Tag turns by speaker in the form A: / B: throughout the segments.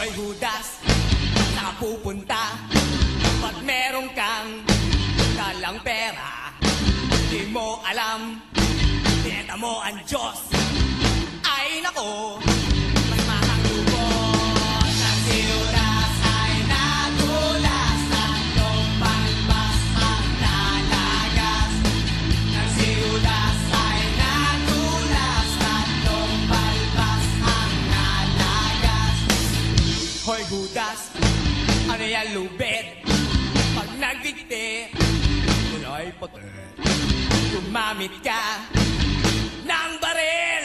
A: Hoy Judas, saan ka pupunta? Pag meron kang dalang pera, di mo alam, pineta mo ang Diyos. Ay nako, may makakubos. Ang si Judas ay nagulas, tatlong palpas ang nalagas. Ang si Judas ay nagulas, tatlong palpas ang nalagas. Hoy Judas, ano yan lubid? Pag nagdikte, kulay puti. Gumamit ka ng baril,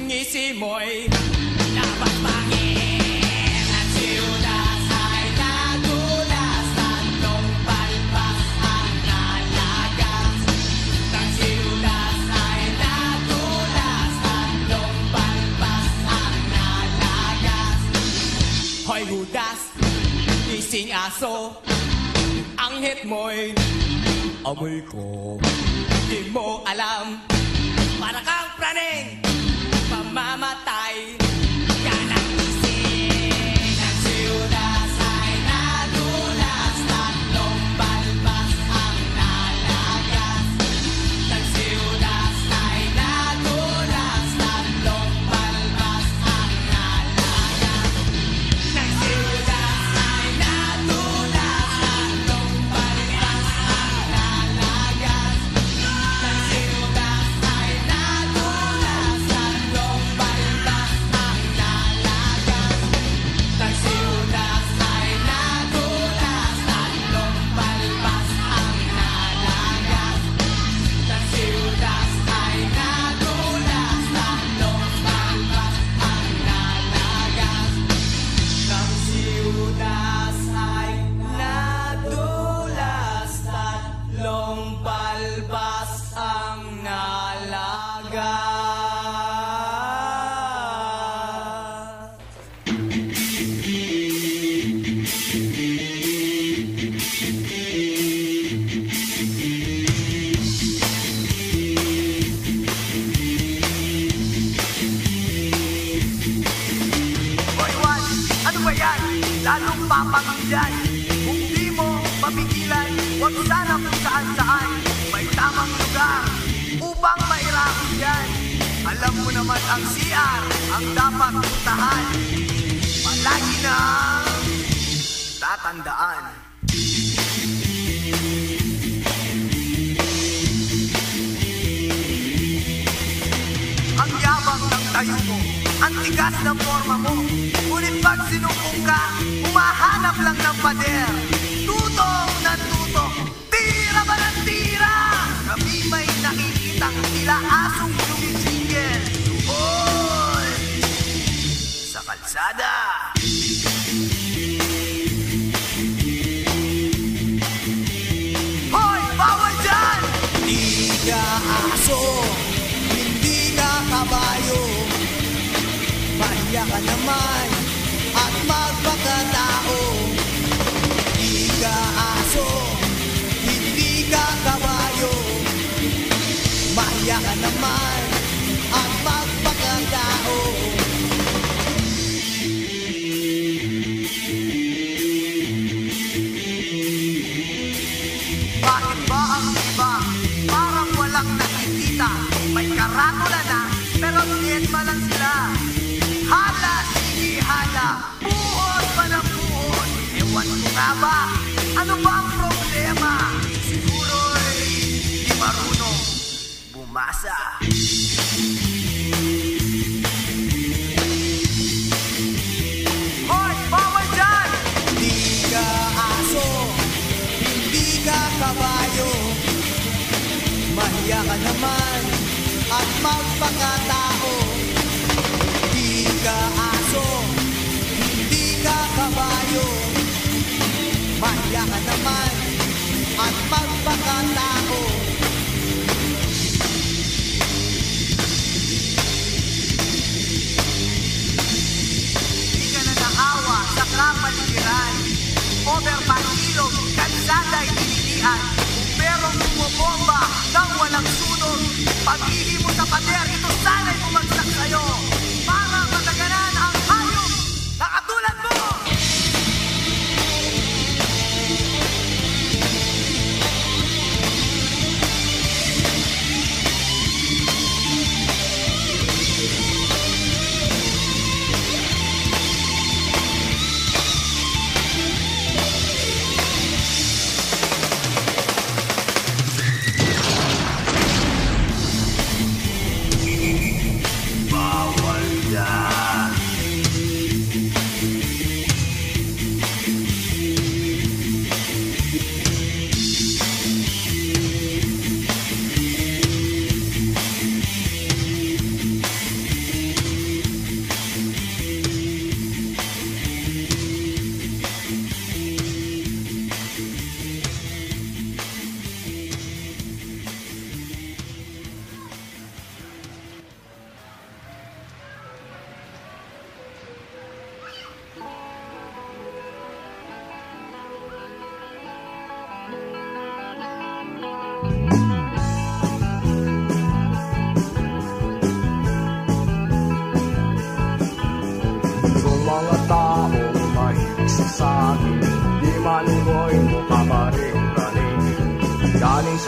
A: ngisi mo'y napapangin. Ang si Judas ay nagulas, tatlong palpas ang nalagas. Ang si Judas ay nagulas, tatlong palpas ang nalagas. Hoy Judas, gising aso, ang hit mo'y amoy ko. Di mo alam, para kang praning mamamatay ka ng ising. Ang si Judas ay nagulas, tatlong palpas ang nalagas. Ang si Judas ay nagulas, tatlong palpas ang nalagas. Ang si Judas ay nagulas, tatlong palpas ang nalagas. Ang si Judas ay nagulas, tatlong palpas ang nalagas. Ang si Judas ay nagulas, tatlong palpas ang nalagas. Ang si Judas ay nagulas, tatlong palpas ang nalagas. Ang si Judas ay nadulas, tatlong palpas ang nalagas.
B: Boy Juan, ano ba yan? Lalong papanggilan. Kung di mo mapigilan, huwag sana kung saan-saan. May tamang lugar upang mairapin yan. Alam mo naman ang CR ang dapat puntahan. Palagi nang tatandaan. Ang yabang ng tayo mo, ang tigas ng forma mo. Ngunit pag sinumpong ka, humahanap lang ng pader. Tutong ng tutok, tira ba ng tira? Kami may nakikitang tila asong sumisingil. Tuhoy sa kalsada. Hoy, bawal dyan!
A: Di ka aso, hindi ka kabayo. Mahiya ka naman at magpakatao. Di ka aso, hindi ka kabayo. Mahiya ka naman at magpakatao.
B: Bakit ba ang iba parang walang nakikita? May karatula na, pero dietma lang sila. Hala, sige hala, buhos pa ng buhos. Ewan ko nga ba, ano ba ang problema? Siguro'y di marunong bumasa. Hoy, bawal dyan!
A: Di ka aso, hindi ka kabayo. Mahiya ka naman at magpakatao. Di ka aso, hindi ka kabayo. Mahiya ka naman at magpakatao.
B: Di ka na naawa sa kapaligiran. Overpangilog, kalsada inilian. Kung merong bumobomba nang walang sunog, pag-ihi mo sa pader, ito sana'y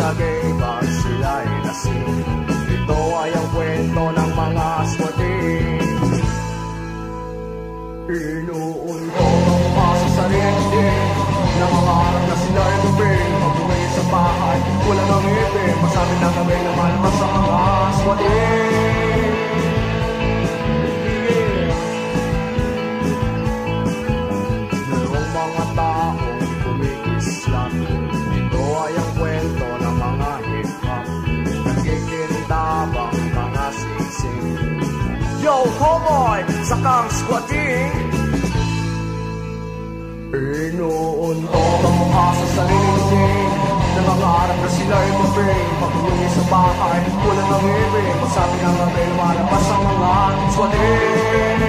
C: sagay pag sila'y lasing. Ito ay ang kwento ng mga aswating. Inuuntog ang mukha sa sarili, nangangarap na sila'y gawin. Pag-uwi sa bahay, wala nang ngipin. Masabi na kami na malabas ang mga aswating. Merong mga taong kumikislam. Ito ay ang kwento ng mga hip-hop. Nagkikintabang mga singsing. Yo, cowboy! Sakang squatting! Inuuntog ang mukha sa sarili, nangangarap na sila'y mabing. Pag-uwi sa bahay, wala nang ibig. Masabi na kami lumalabas ang mga squatting.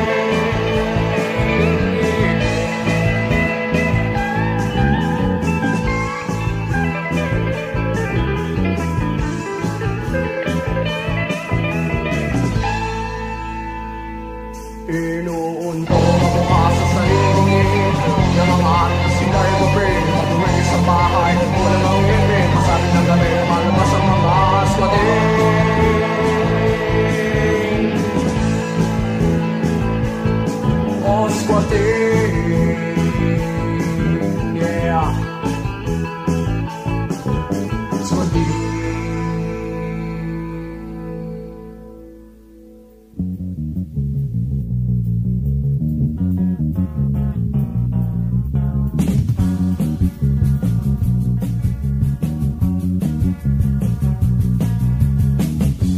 C: Inuuntog ang mukha sa sarili, nangangarap na sila'y mabing. Pag-uwi sa bahay, wala nang ibig. Masabi na kami lumalabas ang mga squatting. Oh, squatting. Yeah. Squatting.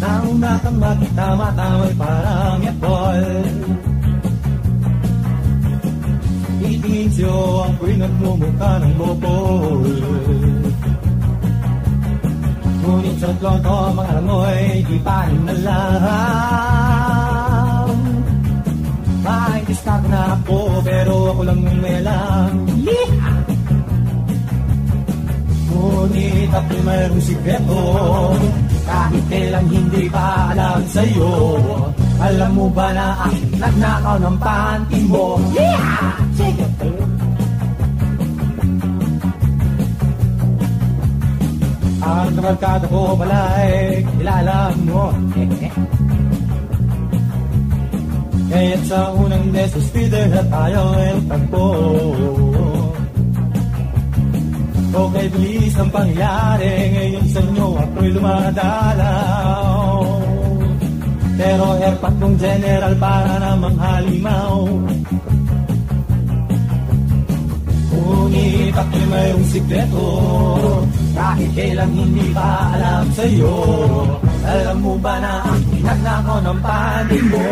D: Nauna kang magtama-tamay parang yapol. Itingin siyo ang pinagmumukha ng bopol. Ngunit sa tlonto mga langoy, di pa rin alam. Maingis na ako, pero ako lang yung may alam. Ngunit ako'y mayroong sikreto, kahit kailan hindi pa alam sa'yo. Alam mo ba na ang nagnakaw ng panty mo? Yeah! Sige! Ang kabarkada ko pala'y kilala mo. Kaya't sa unang deso speeder na tayo ay tagpo. Okay, bilis ng pangyayari, ngayon sa inyo ako'y lumadalaw. Pero airpack kong general para namang halimaw. Ngunit ako'y mayroong sikreto, kahit kailan hindi pa alam sa'yo. Alam mo ba na ang nagnakaw ng panty mo?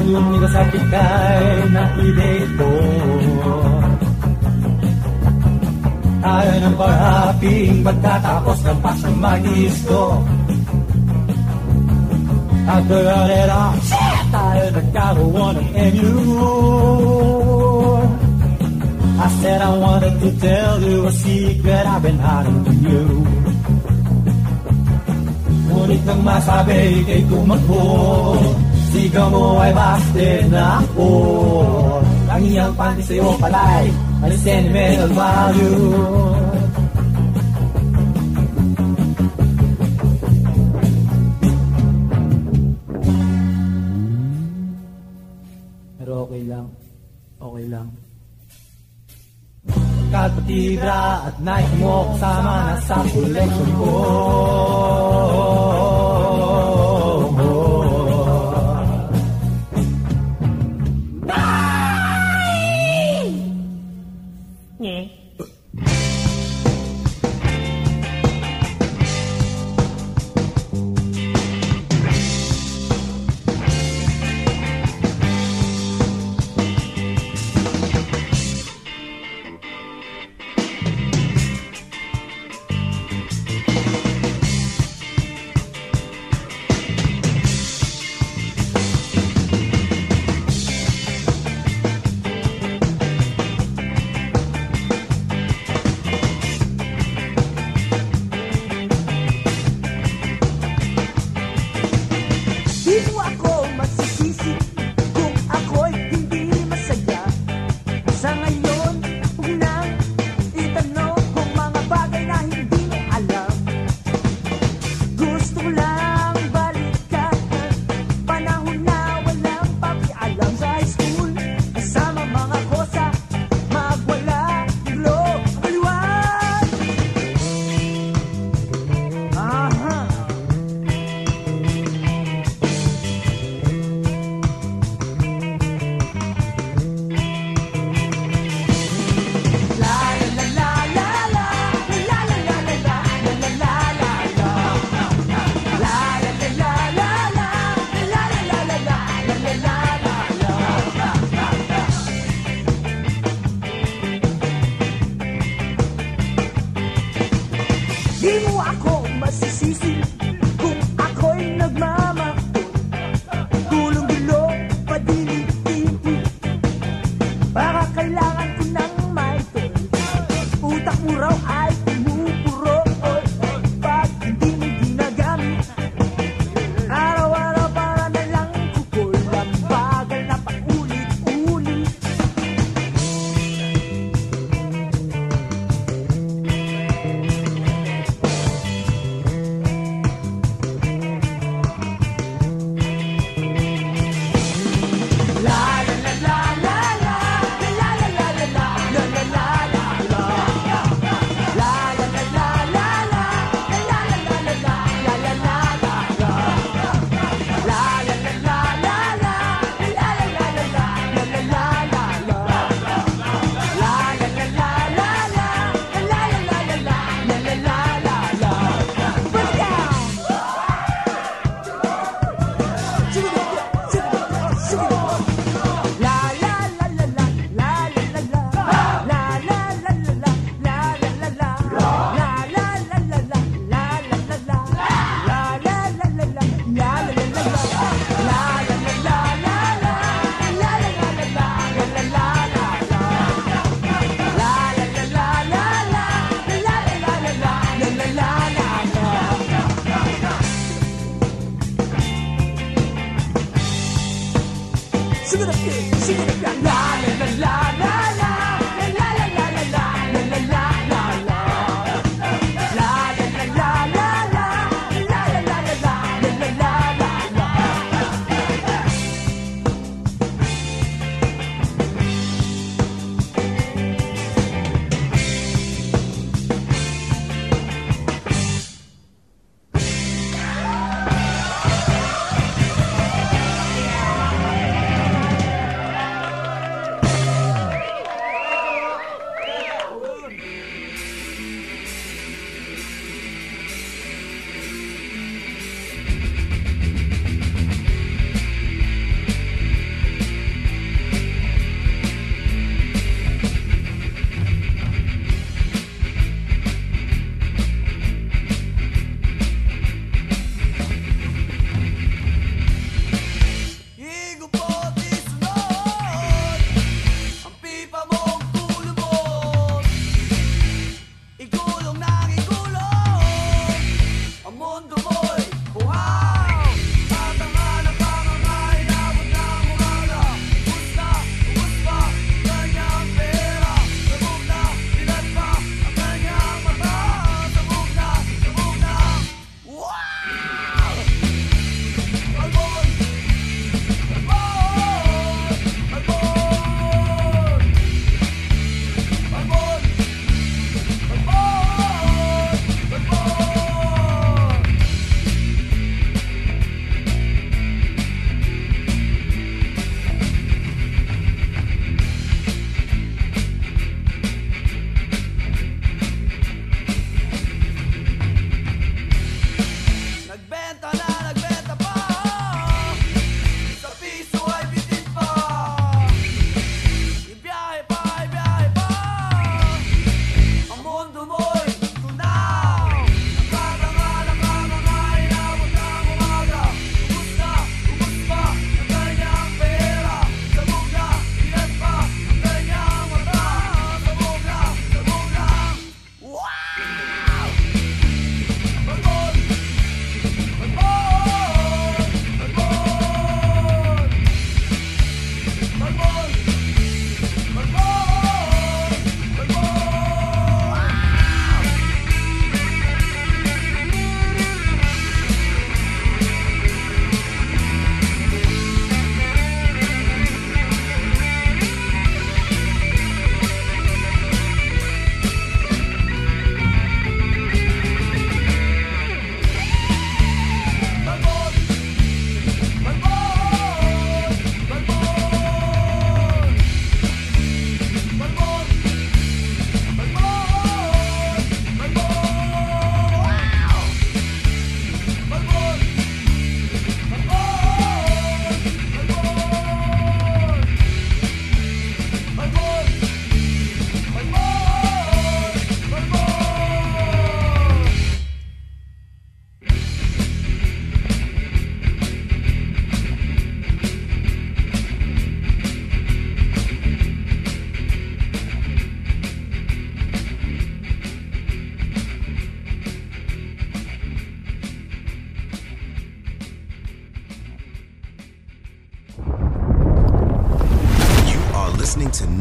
D: Yung sakit kay nakidate ko, tayo ng paraping pagkatapos ng pasang magisto. After a little shit, tayo nagkaroon ng MU. I said I wanted to tell you a secret I've been hiding from you. Ngunit nang masabi kay tumakbo, sigaw mo ay busted na ako. Ang iyang panty sa'yo pala'y may sentimental value. Pero okay lang. Okay lang. Kalpatibra at night mo kasama na sa collection ko.
E: Di mo ako masisisi kung ako'y nagmamakot. Gulong-gulo, padilig-tilig, baka kailangan ko ng maitol. Utak mo raw ay pumupuro, pag hindi mo ginagamit. Araw-araw para na lang kukul, ang bagal na paulit-ulit.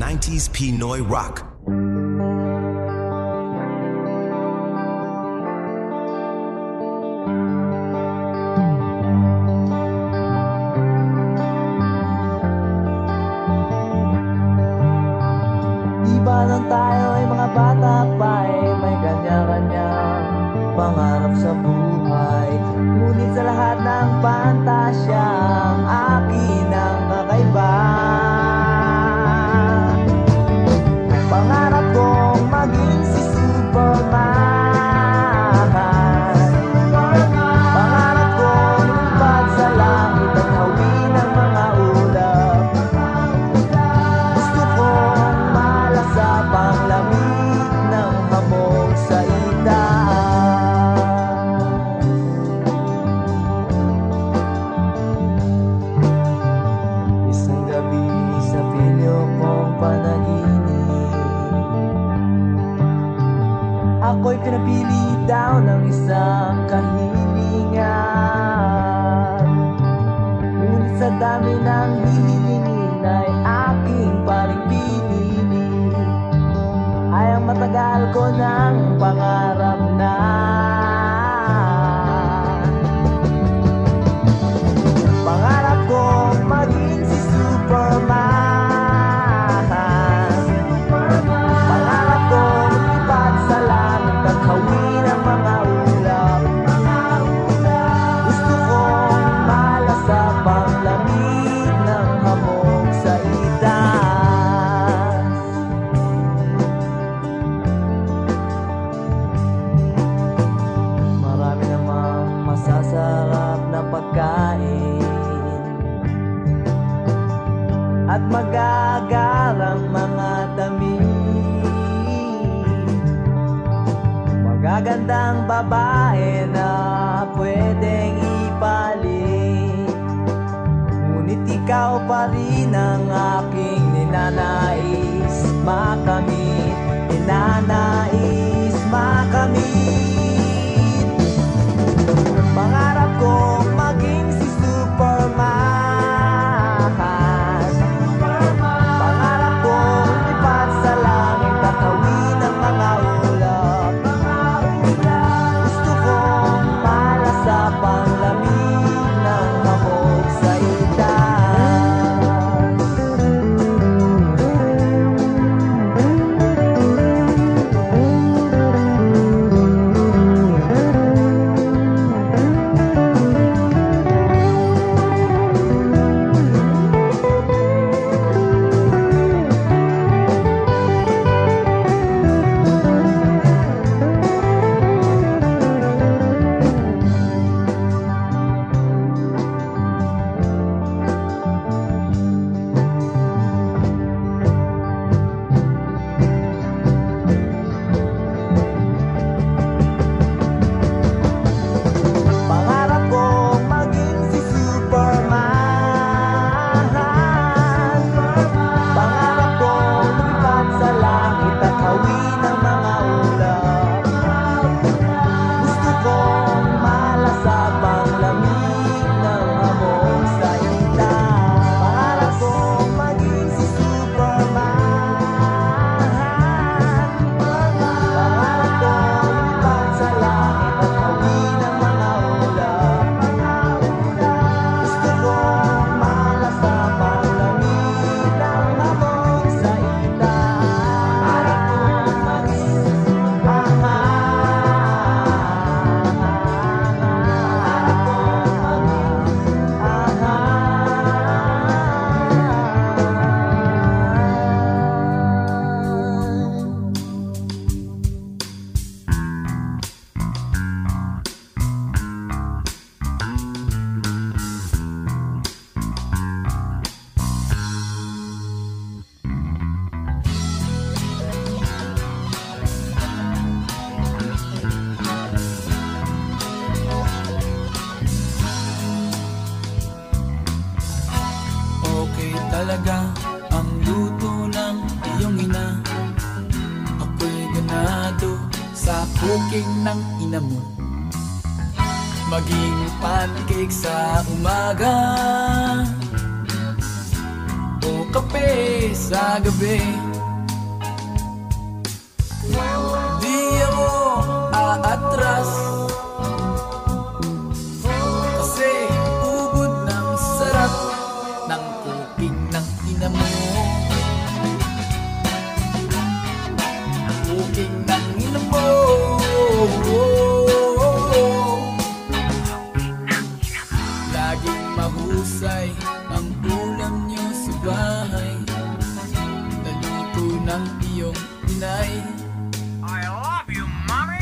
F: 90s Pinoy rock.
G: Iba nang tayo ay mga bata pa may kanya-kanyang pangarap sa buhay. Ngunit sa lahat ng pantasya, ang akin ang kakaiba. Pangarap kong maging si Superman. Pangarap kong lumipad sa langit at hawin ang mga ulap. Gusto kong malasap ang lamig ng hamog sa itaas. Isang gabi sa pilyo kong panaginip, ako'y pinapili daw ng isang kahilingan. Ngunit sa dami ng hihilingin ay aking paring pinili ay ang matagal ko ng pangarap na pangarap kong maging si Superman. Pangarap kong lumipad sa langit at hawin ang mga ulap. Gusto kong malasap ang lamig ng hamog sa itaas. Marami namang masasarap na pagkain at magagarang mga damit, magagandang babae na pwedeng ipalit. Ngunit ikaw pa rin ang aking ninanais makamit, ninanais makamit. Pangarap kong maging si Superman. Pangarap kong lumipad sa langit at hawin ang mga ulap. Gusto kong malasap ang lamig ng hamog sa itaas. Pangarap kong maging si Superman. Pangarap kong lumipad sa langit at hawin ang mga ulap. Gusto kong malasap ang lamig ng hamog sa itaas. Pangarap kong maging si Superman. Pangarap kong lumipad sa langit at hawin ang mga ulap. Gusto kong malasap ang lamig ng hamog sa itaas. Pangarap kong maging
H: Okay talaga ang luto ng iyong ina. Ako'y ganado sa cooking ng ina mo. Maging pancake sa umaga o kape sa gabi. Di ako aatras kasi ubod ng sarap ng cooking ng ina mo. Cooking ng ina mo. Laging mahusay ang ulam niyo sa bahay, naluto ng iyong inay.
B: I love you, mommy!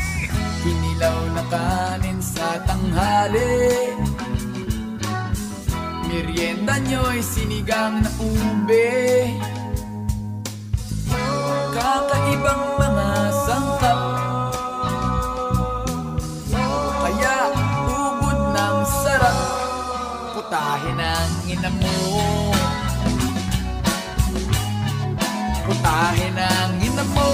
H: Kinilaw na kanin sa tanghali, merienda nyo'y sinigang na ube. Kakaibang mga sangkap, kaya ubod ng sarap. Putahe ng ina mo, putahe ng ina mo.